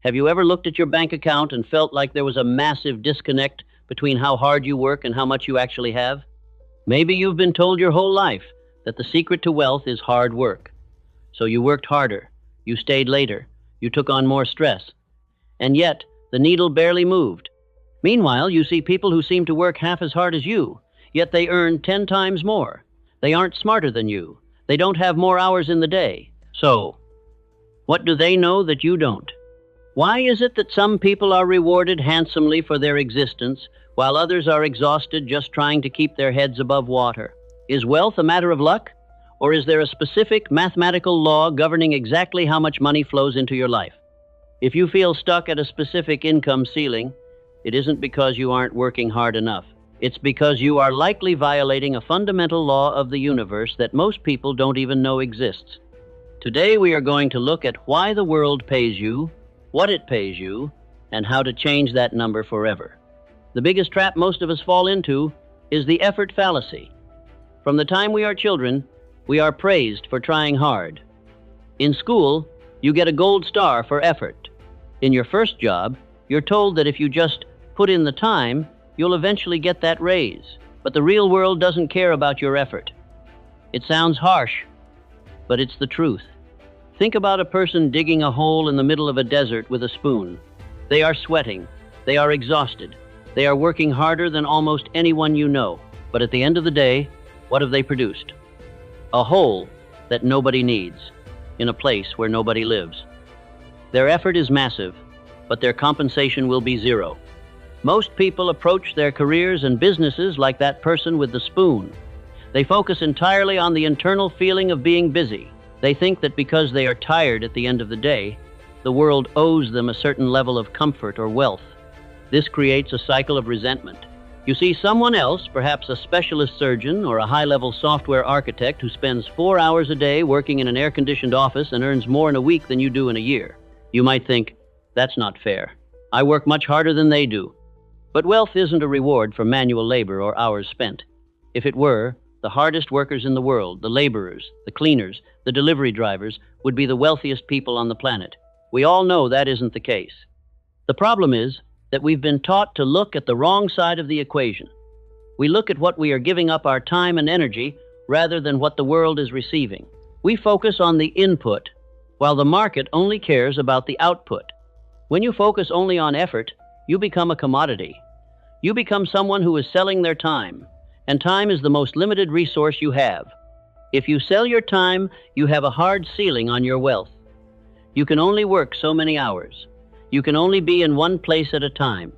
Have you ever looked at your bank account and felt like there was a massive disconnect between how hard you work and how much you actually have? Maybe you've been told your whole life that the secret to wealth is hard work. So you worked harder, you stayed later, you took on more stress, and yet the needle barely moved. Meanwhile, you see people who seem to work half as hard as you, yet they earn 10 times more. They aren't smarter than you. They don't have more hours in the day. So, what do they know that you don't? Why is it that some people are rewarded handsomely for their existence, while others are exhausted just trying to keep their heads above water? Is wealth a matter of luck? Or is there a specific mathematical law governing exactly how much money flows into your life? If you feel stuck at a specific income ceiling, it isn't because you aren't working hard enough. It's because you are likely violating a fundamental law of the universe that most people don't even know exists. Today we are going to look at why the world pays you, what it pays you, and how to change that number forever. The biggest trap most of us fall into is the effort fallacy. From the time we are children, we are praised for trying hard. In school, you get a gold star for effort. In your first job, you're told that if you just put in the time, you'll eventually get that raise. But the real world doesn't care about your effort. It sounds harsh, but it's the truth. Think about a person digging a hole in the middle of a desert with a spoon. They are sweating. They are exhausted. They are working harder than almost anyone you know. But at the end of the day, what have they produced? A hole that nobody needs, in a place where nobody lives. Their effort is massive, but their compensation will be zero. Most people approach their careers and businesses like that person with the spoon. They focus entirely on the internal feeling of being busy. They think that because they are tired at the end of the day, the world owes them a certain level of comfort or wealth. This creates a cycle of resentment. You see someone else, perhaps a specialist surgeon or a high-level software architect who spends 4 hours a day working in an air-conditioned office and earns more in a week than you do in a year. You might think, that's not fair. I work much harder than they do. But wealth isn't a reward for manual labor or hours spent. If it were, the hardest workers in the world, the laborers, the cleaners, the delivery drivers, would be the wealthiest people on the planet. We all know that isn't the case. The problem is that we've been taught to look at the wrong side of the equation. We look at what we are giving up our time and energy rather than what the world is receiving. We focus on the input, while the market only cares about the output. When you focus only on effort, you become a commodity. You become someone who is selling their time, and time is the most limited resource you have. If you sell your time, you have a hard ceiling on your wealth. You can only work so many hours. You can only be in one place at a time.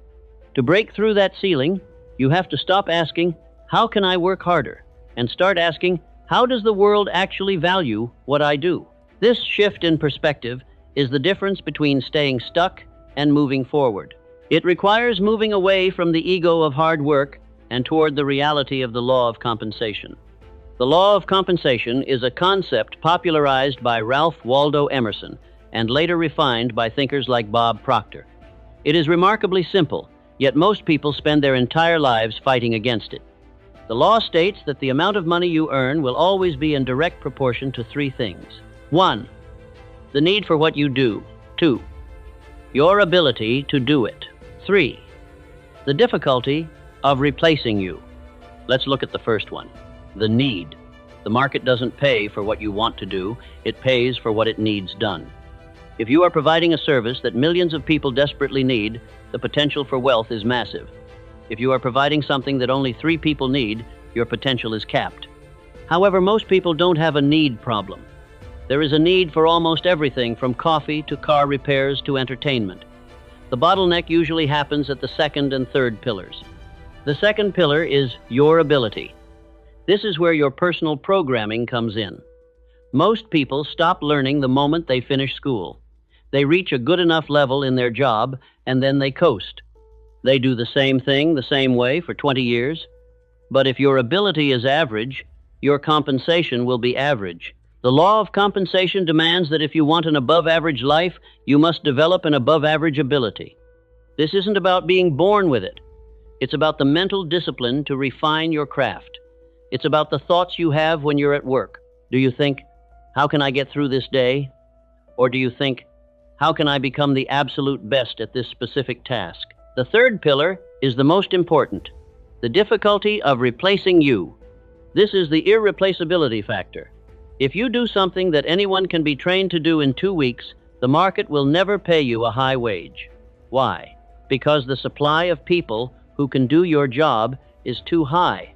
To break through that ceiling, you have to stop asking, how can I work harder? And start asking, how does the world actually value what I do? This shift in perspective is the difference between staying stuck and moving forward. It requires moving away from the ego of hard work and toward the reality of the law of compensation. The law of compensation is a concept popularized by Ralph Waldo Emerson and later refined by thinkers like Bob Proctor. It is remarkably simple, yet most people spend their entire lives fighting against it. The law states that the amount of money you earn will always be in direct proportion to three things. 1. The need for what you do. 2. Your ability to do it. 3. The difficulty of replacing you. Let's look at the first one, the need. The market doesn't pay for what you want to do, it pays for what it needs done. If you are providing a service that millions of people desperately need, the potential for wealth is massive. If you are providing something that only 3 people need, your potential is capped. However, most people don't have a need problem. There is a need for almost everything from coffee to car repairs to entertainment. The bottleneck usually happens at the second and third pillars. The second pillar is your ability. This is where your personal programming comes in. Most people stop learning the moment they finish school. They reach a good enough level in their job, and then they coast. They do the same thing the same way for 20 years. But if your ability is average, your compensation will be average. The law of compensation demands that if you want an above-average life, you must develop an above-average ability. This isn't about being born with it. It's about the mental discipline to refine your craft. It's about the thoughts you have when you're at work. Do you think, how can I get through this day? Or do you think, How can I become the absolute best at this specific task? The third pillar is the most important, the difficulty of replacing you. This is the irreplaceability factor. If you do something that anyone can be trained to do in 2 weeks, the market will never pay you a high wage. Why? Because the supply of people who can do your job is too high.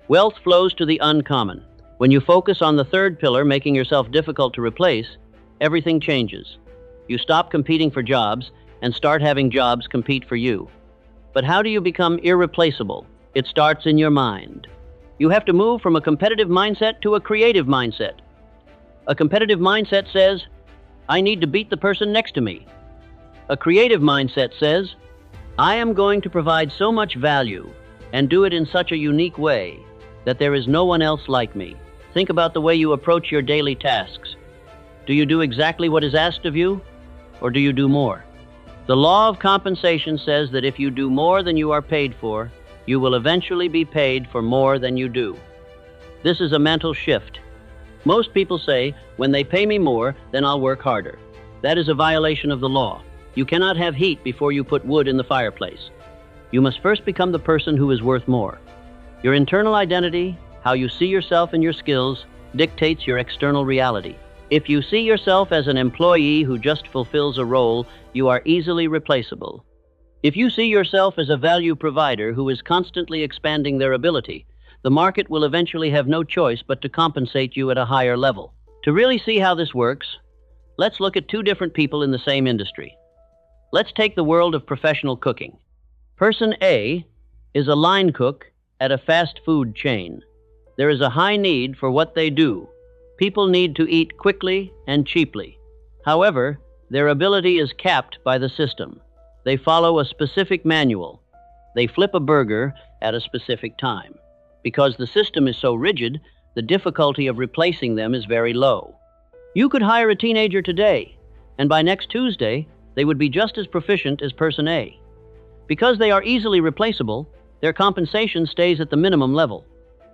Wealth flows to the uncommon. When you focus on the third pillar, making yourself difficult to replace, everything changes. You stop competing for jobs and start having jobs compete for you. But how do you become irreplaceable? It starts in your mind. You have to move from a competitive mindset to a creative mindset. A competitive mindset says, I need to beat the person next to me. A creative mindset says, I am going to provide so much value and do it in such a unique way that there is no one else like me. Think about the way you approach your daily tasks. Do you do exactly what is asked of you, or do you do more? The law of compensation says that if you do more than you are paid for, you will eventually be paid for more than you do. This is a mental shift. Most people say, when they pay me more, then I'll work harder. That is a violation of the law. You cannot have heat before you put wood in the fireplace. You must first become the person who is worth more. Your internal identity, how you see yourself and your skills, dictates your external reality. If you see yourself as an employee who just fulfills a role, you are easily replaceable. If you see yourself as a value provider who is constantly expanding their ability, the market will eventually have no choice but to compensate you at a higher level. To really see how this works, let's look at two different people in the same industry. Let's take the world of professional cooking. Person A is a line cook at a fast food chain. There is a high need for what they do. People need to eat quickly and cheaply. However, their ability is capped by the system. They follow a specific manual. They flip a burger at a specific time. Because the system is so rigid, the difficulty of replacing them is very low. You could hire a teenager today, and by next Tuesday, they would be just as proficient as person A. Because they are easily replaceable, their compensation stays at the minimum level.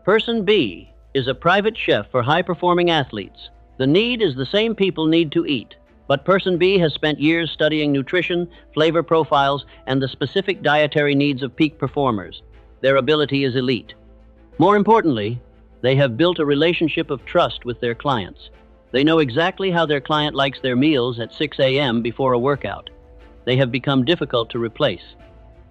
Person B is a private chef for high-performing athletes. The need is the same people need to eat. But person B has spent years studying nutrition, flavor profiles, and the specific dietary needs of peak performers. Their ability is elite. More importantly, they have built a relationship of trust with their clients. They know exactly how their client likes their meals at 6 a.m. before a workout. They have become difficult to replace.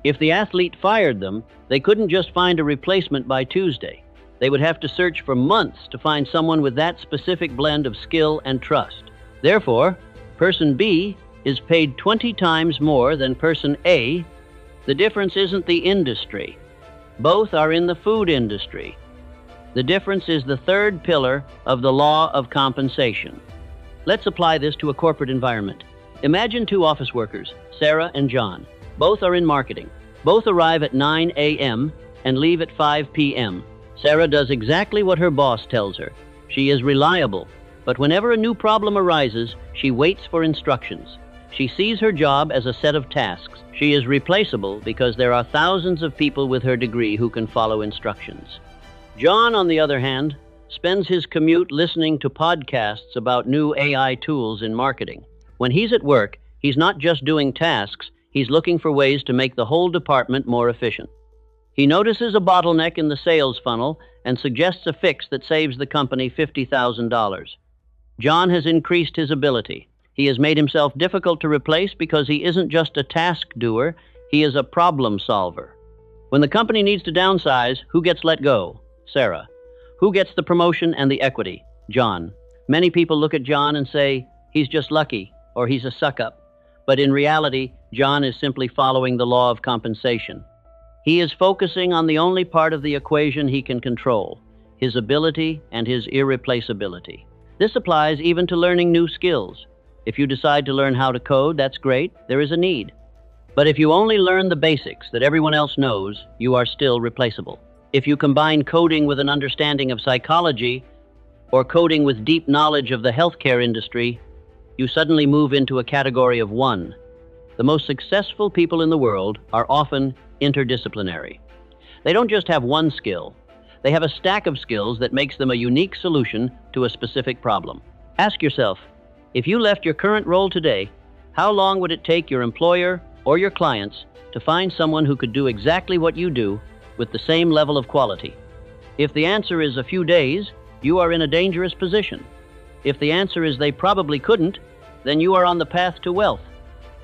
If the athlete fired them, they couldn't just find a replacement by Tuesday. They would have to search for months to find someone with that specific blend of skill and trust. Therefore, person B is paid 20 times more than person A. The difference isn't the industry. Both are in the food industry. The difference is the third pillar of the law of compensation. Let's apply this to a corporate environment. Imagine two office workers, Sarah and John. Both are in marketing. Both arrive at 9 a.m. and leave at 5 p.m. Sarah does exactly what her boss tells her. She is reliable, but whenever a new problem arises, she waits for instructions. She sees her job as a set of tasks. She is replaceable because there are thousands of people with her degree who can follow instructions. John, on the other hand, spends his commute listening to podcasts about new AI tools in marketing. When he's at work, he's not just doing tasks, he's looking for ways to make the whole department more efficient. He notices a bottleneck in the sales funnel and suggests a fix that saves the company $50,000. John has increased his ability. He has made himself difficult to replace because he isn't just a task doer, he is a problem solver. When the company needs to downsize, who gets let go? Sarah. Who gets the promotion and the equity? John. Many people look at John and say, he's just lucky, or he's a suck-up. But in reality, John is simply following the law of compensation. He is focusing on the only part of the equation he can control, his ability and his irreplaceability. This applies even to learning new skills. If you decide to learn how to code, that's great, there is a need. But if you only learn the basics that everyone else knows, you are still replaceable. If you combine coding with an understanding of psychology, or coding with deep knowledge of the healthcare industry, you suddenly move into a category of one. The most successful people in the world are often interdisciplinary. They don't just have one skill. They have a stack of skills that makes them a unique solution to a specific problem. Ask yourself, if you left your current role today, How long would it take your employer or your clients to find someone who could do exactly what you do with the same level of quality? If the answer is a few days, you are in a dangerous position. If the answer is they probably couldn't, then you are on the path to wealth.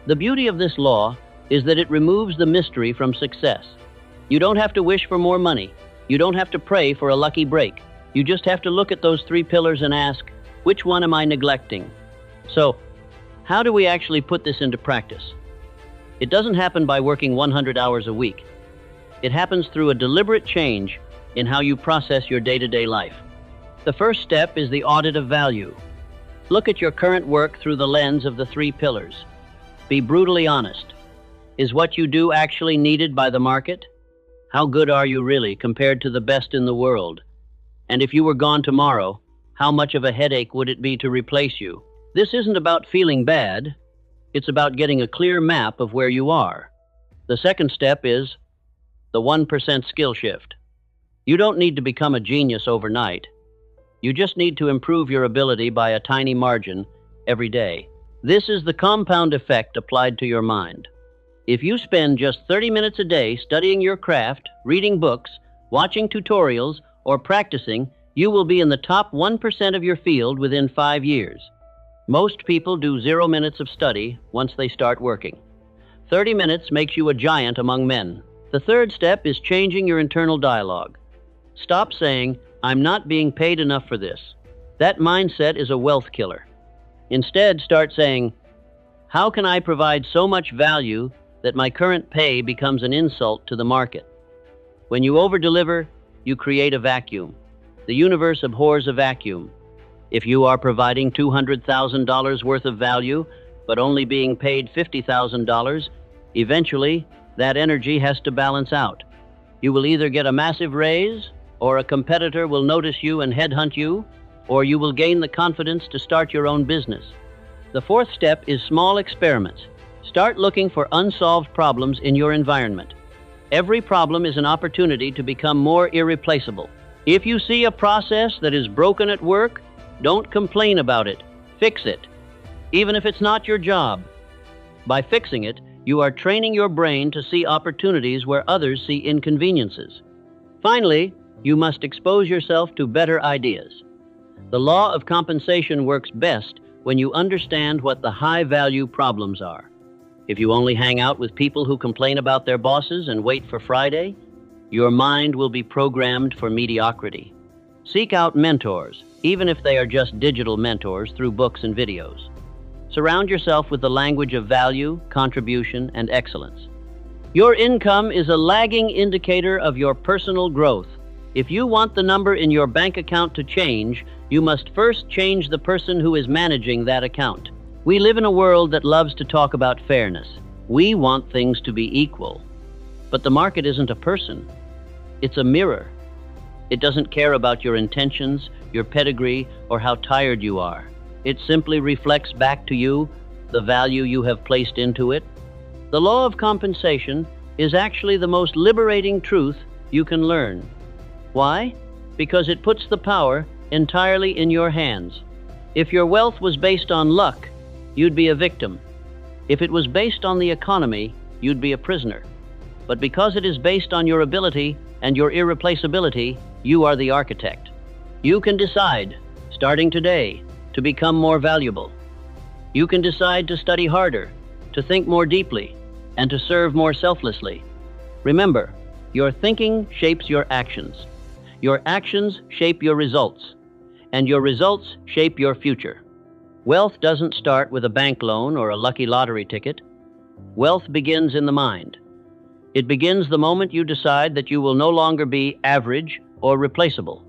The beauty of this law is that it removes the mystery from success. You don't have to wish for more money. You don't have to pray for a lucky break. You just have to look at those 3 pillars and ask, which one am I neglecting? So, how do we actually put this into practice? It doesn't happen by working 100 hours a week. It happens through a deliberate change in how you process your day-to-day life. The first step is the audit of value. Look at your current work through the lens of the 3 pillars. Be brutally honest. Is what you do actually needed by the market? How good are you really compared to the best in the world? And if you were gone tomorrow, how much of a headache would it be to replace you? This isn't about feeling bad. It's about getting a clear map of where you are. The second step is the 1% skill shift. You don't need to become a genius overnight. You just need to improve your ability by a tiny margin every day. This is the compound effect applied to your mind. If you spend just 30 minutes a day studying your craft, reading books, watching tutorials, or practicing, you will be in the top 1% of your field within 5 years. Most people do 0 minutes of study once they start working. 30 minutes makes you a giant among men. The third step is changing your internal dialogue. Stop saying, "I'm not being paid enough for this." That mindset is a wealth killer. Instead, start saying, "How can I provide so much value that my current pay becomes an insult to the market?" When you over-deliver, you create a vacuum. The universe abhors a vacuum. If you are providing $200,000 worth of value, but only being paid $50,000, eventually that energy has to balance out. You will either get a massive raise, or a competitor will notice you and headhunt you, or you will gain the confidence to start your own business. The fourth step is small experiments. Start looking for unsolved problems in your environment. Every problem is an opportunity to become more irreplaceable. If you see a process that is broken at work, don't complain about it. Fix it, even if it's not your job. By fixing it, you are training your brain to see opportunities where others see inconveniences. Finally, you must expose yourself to better ideas. The law of compensation works best when you understand what the high-value problems are. If you only hang out with people who complain about their bosses and wait for Friday, your mind will be programmed for mediocrity. Seek out mentors, even if they are just digital mentors through books and videos. Surround yourself with the language of value, contribution, and excellence. Your income is a lagging indicator of your personal growth. If you want the number in your bank account to change, you must first change the person who is managing that account. We live in a world that loves to talk about fairness. We want things to be equal. But the market isn't a person. It's a mirror. It doesn't care about your intentions, your pedigree, or how tired you are. It simply reflects back to you the value you have placed into it. The law of compensation is actually the most liberating truth you can learn. Why? Because it puts the power entirely in your hands. If your wealth was based on luck, you'd be a victim. If it was based on the economy, you'd be a prisoner. But because it is based on your ability and your irreplaceability, you are the architect. You can decide, starting today, to become more valuable. You can decide to study harder, to think more deeply, and to serve more selflessly. Remember, your thinking shapes your actions. Your actions shape your results, and your results shape your future. Wealth doesn't start with a bank loan or a lucky lottery ticket. Wealth begins in the mind. It begins the moment you decide that you will no longer be average or replaceable.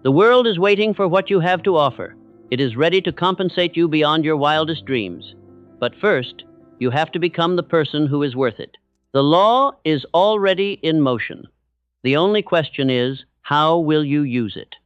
The world is waiting for what you have to offer. It is ready to compensate you beyond your wildest dreams. But first, you have to become the person who is worth it. The law is already in motion. The only question is, how will you use it?